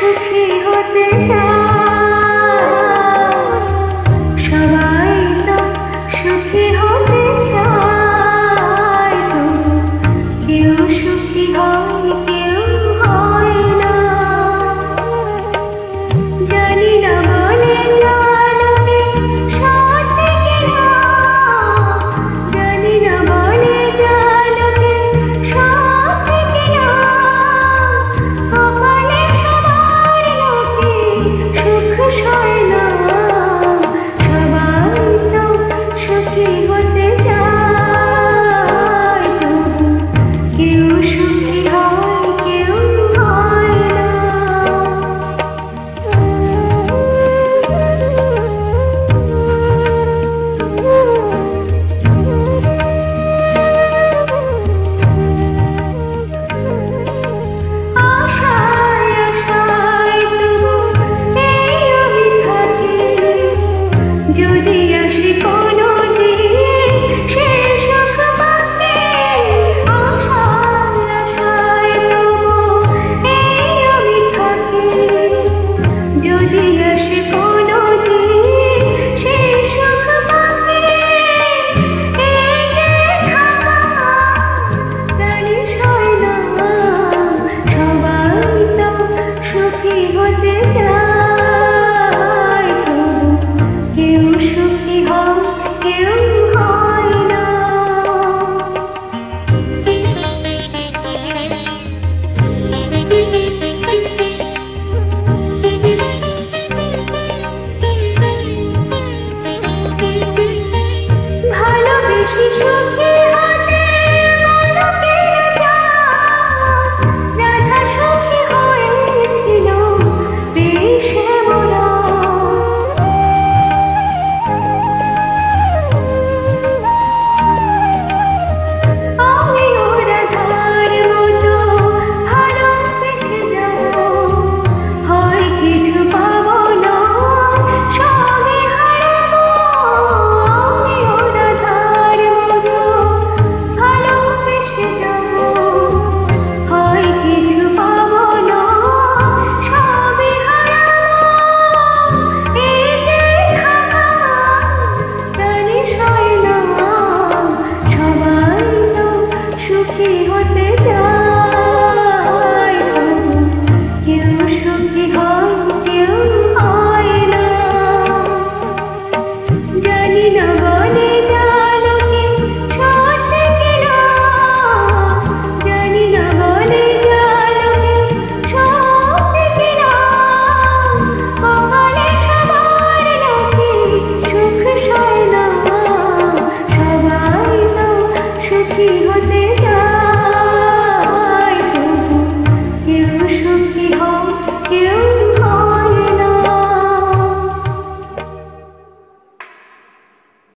সুখী হতে চায় সবাই তো সুখী হতে চায় কেউ সুখী হয় কেউ হয় না জানি না বলে জানবে সত্যি কিনা জানি না বলে জানবে সত্যি কিনা কপালে সবার লোকে সুখ সয় না সবাই তো সুখী হতে চায় কেউ সুখী হয় কেউ হয় না আশায় আশায় তবু এই আমি থাকি যদি আসে কোনো দিন সে সুখ পাবে আশায় আশায় তবু এই আমি থাকি যদি আসে কোনো দিন সে সুখ পাবে এই যে থাকা জানিস হয় না সবাই তো সুখী হতে